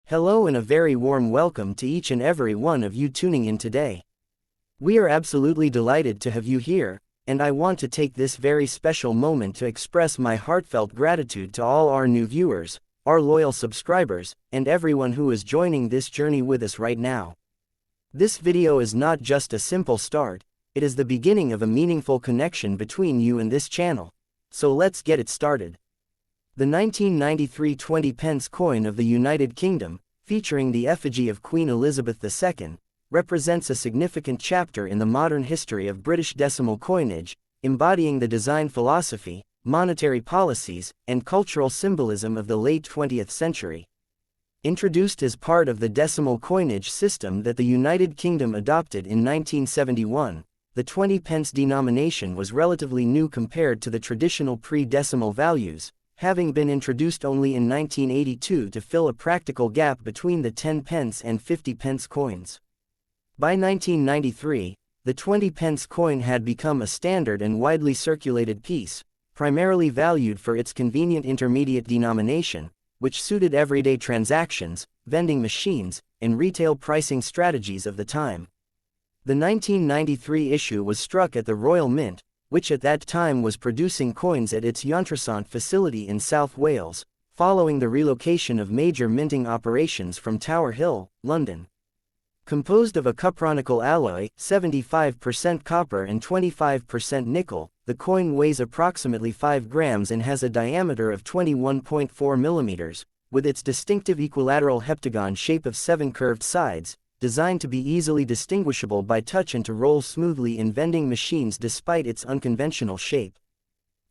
Hello and a very warm welcome to each and every one of you tuning in today. We are absolutely delighted to have you here, and I want to take this very special moment to express my heartfelt gratitude to all our new viewers, our loyal subscribers, and everyone who is joining this journey with us right now. This video is not just a simple start, it is the beginning of a meaningful connection between you and this channel. So let's get it started. The 1993 20 pence coin of the United Kingdom, featuring the effigy of Queen Elizabeth II, represents a significant chapter in the modern history of British decimal coinage, embodying the design philosophy, monetary policies, and cultural symbolism of the late 20th century. Introduced as part of the decimal coinage system that the United Kingdom adopted in 1971, the 20 pence denomination was relatively new compared to the traditional pre-decimal values, having been introduced only in 1982 to fill a practical gap between the 10 pence and 50 pence coins. By 1993, the 20 pence coin had become a standard and widely circulated piece, primarily valued for its convenient intermediate denomination, which suited everyday transactions, vending machines, and retail pricing strategies of the time. The 1993 issue was struck at the Royal Mint, which at that time was producing coins at its Llantrisant facility in South Wales, following the relocation of major minting operations from Tower Hill, London. Composed of a cupronickel alloy, 75% copper and 25% nickel, the coin weighs approximately 5 grams and has a diameter of 21.4 millimeters, with its distinctive equilateral heptagon shape of 7 curved sides, designed to be easily distinguishable by touch and to roll smoothly in vending machines despite its unconventional shape.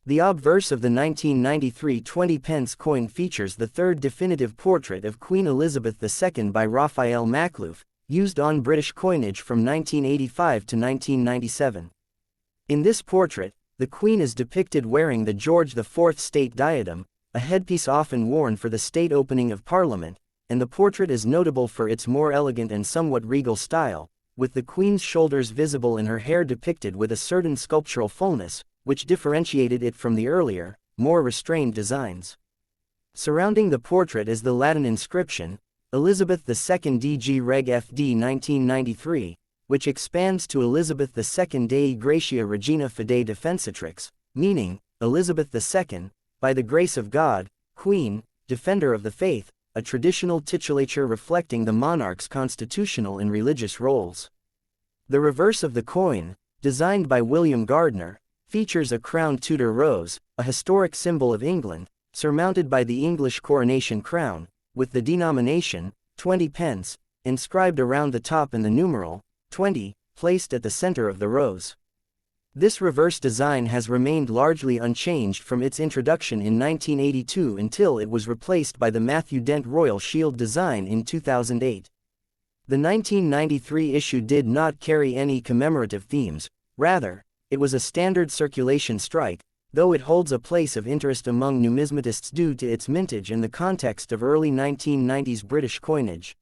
The obverse of the 1993 20 pence coin features the third definitive portrait of Queen Elizabeth II by Raphael Makhlouf, used on British coinage from 1985 to 1997. In this portrait, the Queen is depicted wearing the George IV state diadem, a headpiece often worn for the state opening of Parliament, and the portrait is notable for its more elegant and somewhat regal style, with the Queen's shoulders visible and her hair depicted with a certain sculptural fullness, which differentiated it from the earlier, more restrained designs. Surrounding the portrait is the Latin inscription, Elizabeth II DG Reg FD 1993, which expands to Elizabeth II Dei Gratia Regina Fidei Defensatrix, meaning, Elizabeth II, by the grace of God, Queen, Defender of the Faith, a traditional titulature reflecting the monarch's constitutional and religious roles. The reverse of the coin, designed by William Gardner, features a crowned Tudor rose, a historic symbol of England, surmounted by the English coronation crown, with the denomination, 20 pence, inscribed around the top and the numeral, 20, placed at the center of the rose. This reverse design has remained largely unchanged from its introduction in 1982 until it was replaced by the Matthew Dent Royal Shield design in 2008. The 1993 issue did not carry any commemorative themes, rather, it was a standard circulation strike, though it holds a place of interest among numismatists due to its mintage in the context of early 1990s British coinage.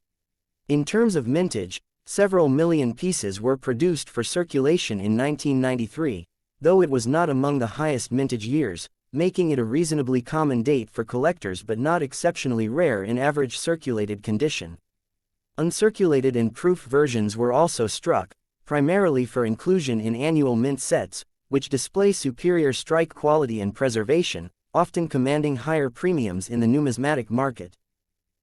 In terms of mintage, several million pieces were produced for circulation in 1993, though it was not among the highest mintage years, making it a reasonably common date for collectors but not exceptionally rare in average circulated condition. Uncirculated and proof versions were also struck, primarily for inclusion in annual mint sets, which display superior strike quality and preservation, often commanding higher premiums in the numismatic market.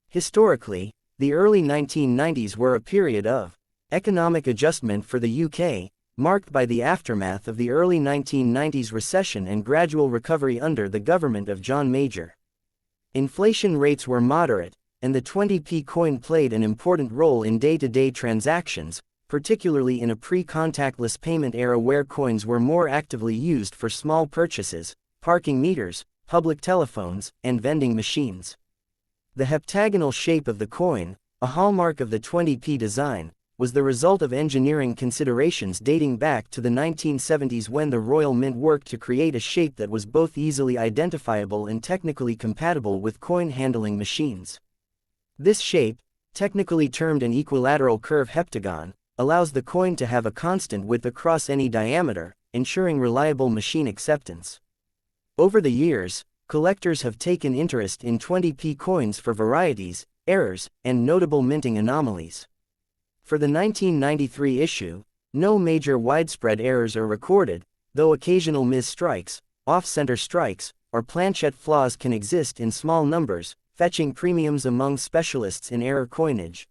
Historically, the early 1990s were a period of economic adjustment for the UK, marked by the aftermath of the early 1990s recession and gradual recovery under the government of John Major. Inflation rates were moderate, and the 20p coin played an important role in day-to-day transactions, particularly in a pre-contactless payment era where coins were more actively used for small purchases, parking meters, public telephones, and vending machines. The heptagonal shape of the coin, a hallmark of the 20p design, was the result of engineering considerations dating back to the 1970s when the Royal Mint worked to create a shape that was both easily identifiable and technically compatible with coin handling machines. This shape, technically termed an equilateral curve heptagon, allows the coin to have a constant width across any diameter, ensuring reliable machine acceptance. Over the years, collectors have taken interest in 20p coins for varieties, errors, and notable minting anomalies. For the 1993 issue, no major widespread errors are recorded, though occasional misstrikes, off-center strikes, or planchette flaws can exist in small numbers, fetching premiums among specialists in error coinage.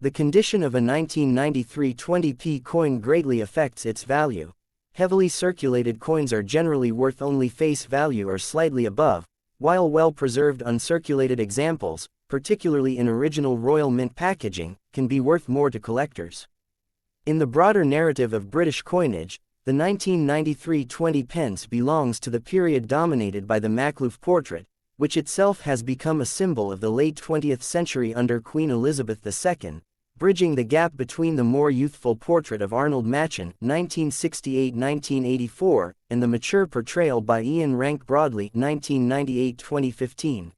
The condition of a 1993 20p coin greatly affects its value. Heavily circulated coins are generally worth only face value or slightly above, while well-preserved uncirculated examples, particularly in original Royal Mint packaging, can be worth more to collectors. In the broader narrative of British coinage, the 1993 20 pence belongs to the period dominated by the Makhlouf portrait, which itself has become a symbol of the late 20th century under Queen Elizabeth II, bridging the gap between the more youthful portrait of Arnold Machen (1968–1984) and the mature portrayal by Ian Rank Broadley (1998–2015).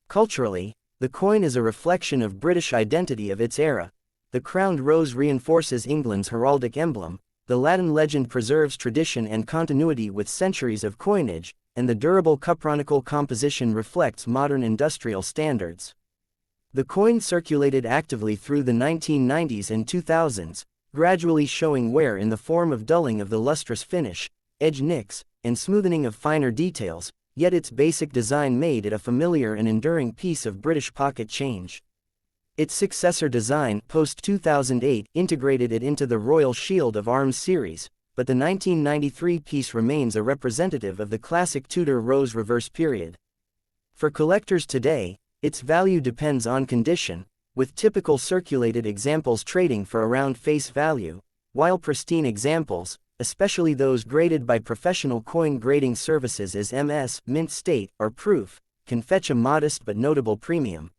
Culturally, the coin is a reflection of British identity of its era. The crowned rose reinforces England's heraldic emblem, the Latin legend preserves tradition and continuity with centuries of coinage, and the durable cupronickel composition reflects modern industrial standards. The coin circulated actively through the 1990s and 2000s, gradually showing wear in the form of dulling of the lustrous finish, edge nicks, and smoothing of finer details, yet its basic design made it a familiar and enduring piece of British pocket change. Its successor design, post-2008, integrated it into the Royal Shield of Arms series, but the 1993 piece remains a representative of the classic Tudor rose reverse period. For collectors today, its value depends on condition, with typical circulated examples trading for around face value, while pristine examples, especially those graded by professional coin grading services as MS, mint state, or proof, can fetch a modest but notable premium.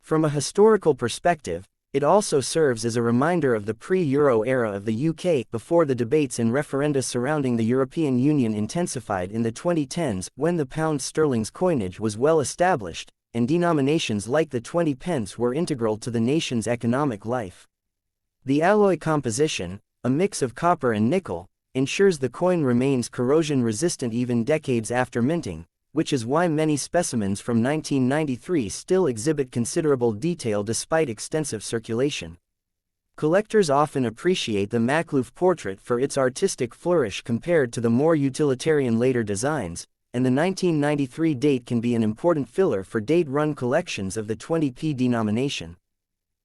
From a historical perspective, it also serves as a reminder of the pre-Euro era of the UK before the debates and referenda surrounding the European Union intensified in the 2010s when the pound sterling's coinage was well established, and denominations like the 20 pence were integral to the nation's economic life. The alloy composition, a mix of copper and nickel, ensures the coin remains corrosion-resistant even decades after minting, which is why many specimens from 1993 still exhibit considerable detail despite extensive circulation. Collectors often appreciate the Makhlouf portrait for its artistic flourish compared to the more utilitarian later designs, and the 1993 date can be an important filler for date-run collections of the 20p denomination.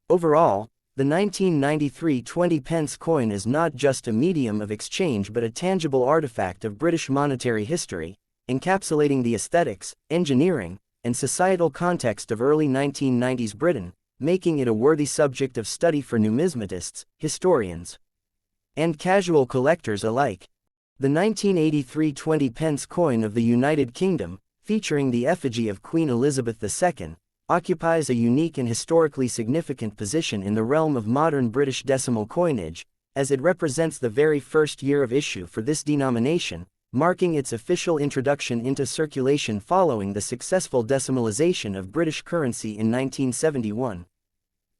Overall, the 1993 20 pence coin is not just a medium of exchange but a tangible artifact of British monetary history, encapsulating the aesthetics, engineering, and societal context of early 1990s Britain, making it a worthy subject of study for numismatists, historians, and casual collectors alike. The 1983 20 pence coin of the United Kingdom, featuring the effigy of Queen Elizabeth II, occupies a unique and historically significant position in the realm of modern British decimal coinage, as it represents the very first year of issue for this denomination, marking its official introduction into circulation following the successful decimalization of British currency in 1971.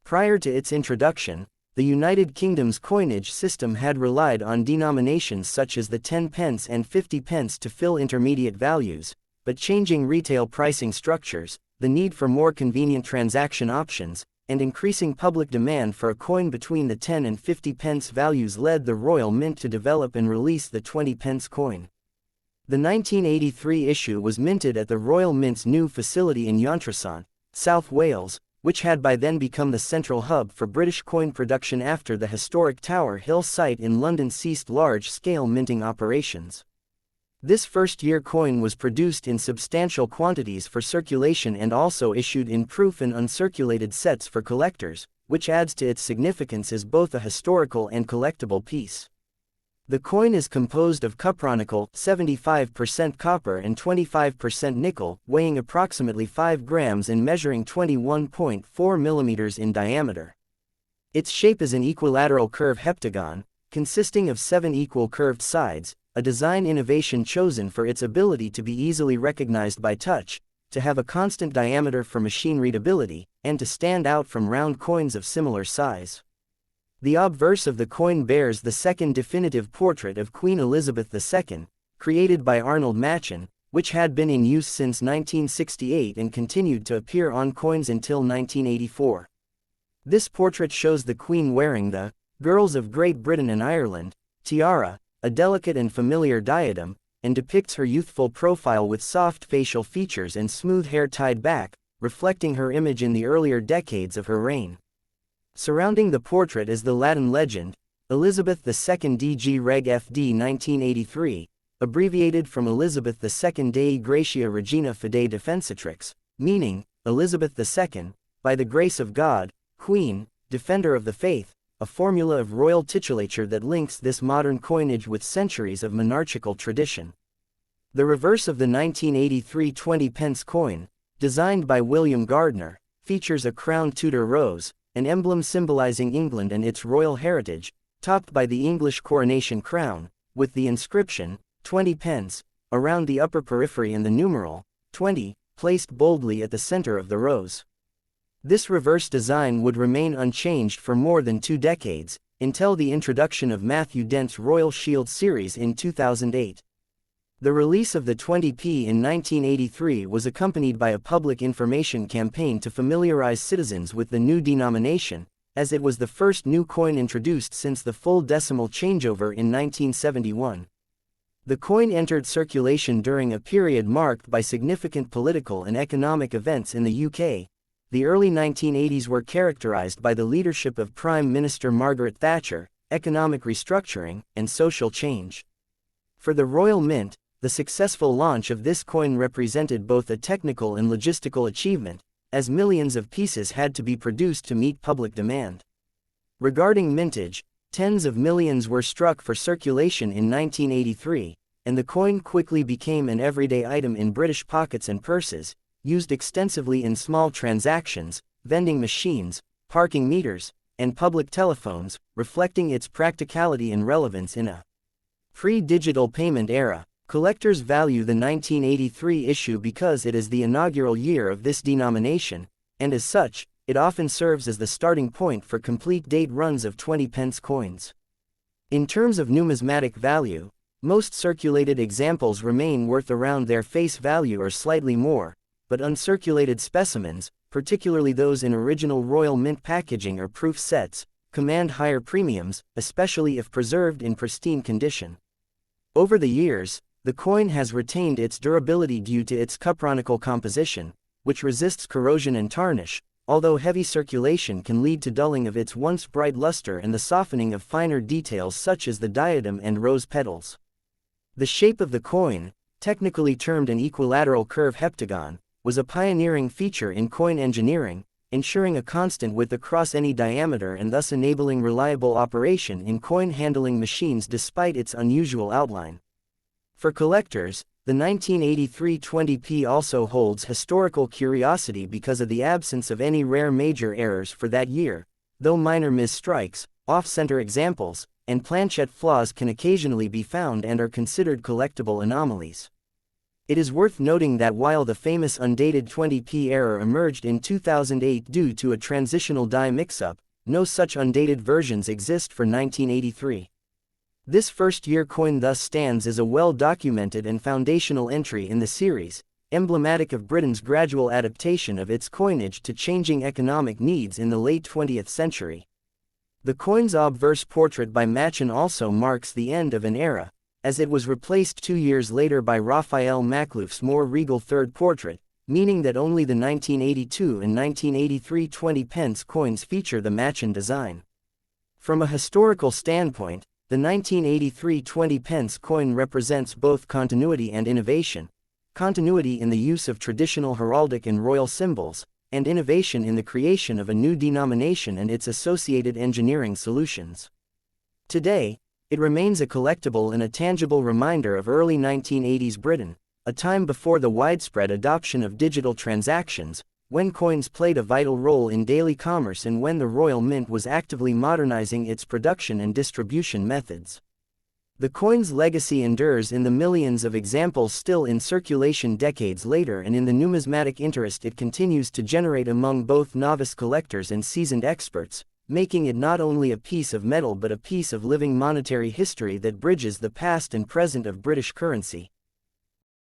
Prior to its introduction, the United Kingdom's coinage system had relied on denominations such as the 10 pence and 50 pence to fill intermediate values, but changing retail pricing structures, the need for more convenient transaction options, and increasing public demand for a coin between the 10 and 50 pence values led the Royal Mint to develop and release the 20 pence coin. The 1983 issue was minted at the Royal Mint's new facility in Llantrisant, South Wales, which had by then become the central hub for British coin production after the historic Tower Hill site in London ceased large-scale minting operations. This first-year coin was produced in substantial quantities for circulation and also issued in proof and uncirculated sets for collectors, which adds to its significance as both a historical and collectible piece. The coin is composed of cupronickel, 75% copper and 25% nickel, weighing approximately 5 grams and measuring 21.4 millimeters in diameter. Its shape is an equilateral curve heptagon, consisting of 7 equal curved sides, a design innovation chosen for its ability to be easily recognized by touch, to have a constant diameter for machine readability, and to stand out from round coins of similar size. The obverse of the coin bears the second definitive portrait of Queen Elizabeth II, created by Arnold Machen, which had been in use since 1968 and continued to appear on coins until 1984. This portrait shows the Queen wearing the Girls of Great Britain and Ireland tiara, a delicate and familiar diadem, and depicts her youthful profile with soft facial features and smooth hair tied back, reflecting her image in the earlier decades of her reign. Surrounding the portrait is the Latin legend, Elizabeth II DG Reg FD 1983, abbreviated from Elizabeth II Dei Gratia Regina Fidei Defensatrix, meaning, Elizabeth II, by the grace of God, Queen, Defender of the Faith, a formula of royal titulature that links this modern coinage with centuries of monarchical tradition. The reverse of the 1983 20-pence coin, designed by William Gardner, features a crowned Tudor rose, an emblem symbolizing England and its royal heritage, topped by the English coronation crown, with the inscription, 20 pence, around the upper periphery and the numeral, 20, placed boldly at the center of the rose. This reverse design would remain unchanged for more than 2 decades, until the introduction of Matthew Dent's Royal Shield series in 2008. The release of the 20p in 1983 was accompanied by a public information campaign to familiarize citizens with the new denomination, as it was the first new coin introduced since the full decimal changeover in 1971. The coin entered circulation during a period marked by significant political and economic events in the UK. The early 1980s were characterized by the leadership of Prime Minister Margaret Thatcher, economic restructuring, and social change. For the Royal Mint, the successful launch of this coin represented both a technical and logistical achievement, as millions of pieces had to be produced to meet public demand. Regarding mintage, tens of millions were struck for circulation in 1983, and the coin quickly became an everyday item in British pockets and purses, used extensively in small transactions, vending machines, parking meters, and public telephones, reflecting its practicality and relevance in a pre-digital payment era. Collectors value the 1983 issue because it is the inaugural year of this denomination, and as such, it often serves as the starting point for complete date runs of 20-pence coins. In terms of numismatic value, most circulated examples remain worth around their face value or slightly more, but uncirculated specimens, particularly those in original Royal Mint packaging or proof sets, command higher premiums, especially if preserved in pristine condition. Over the years, the coin has retained its durability due to its cupronickel composition, which resists corrosion and tarnish, although heavy circulation can lead to dulling of its once bright luster and the softening of finer details such as the diadem and rose petals. The shape of the coin, technically termed an equilateral curve heptagon, was a pioneering feature in coin engineering, ensuring a constant width across any diameter and thus enabling reliable operation in coin handling machines despite its unusual outline. For collectors, the 1983 20p also holds historical curiosity because of the absence of any rare major errors for that year, though minor misstrikes, off-center examples, and planchet flaws can occasionally be found and are considered collectible anomalies. It is worth noting that while the famous undated 20p error emerged in 2008 due to a transitional die mix-up, no such undated versions exist for 1983. This first-year coin thus stands as a well-documented and foundational entry in the series, emblematic of Britain's gradual adaptation of its coinage to changing economic needs in the late 20th century. The coin's obverse portrait by Machen also marks the end of an era, as it was replaced 2 years later by Raphael Maklouf's more regal third portrait, meaning that only the 1982 and 1983 20-pence coins feature the Machen design. From a historical standpoint, the 1983 20-pence coin represents both continuity and innovation, continuity in the use of traditional heraldic and royal symbols, and innovation in the creation of a new denomination and its associated engineering solutions. Today, it remains a collectible and a tangible reminder of early 1980s Britain, a time before the widespread adoption of digital transactions, when coins played a vital role in daily commerce and when the Royal Mint was actively modernizing its production and distribution methods. The coin's legacy endures in the millions of examples still in circulation decades later and in the numismatic interest it continues to generate among both novice collectors and seasoned experts, making it not only a piece of metal but a piece of living monetary history that bridges the past and present of British currency.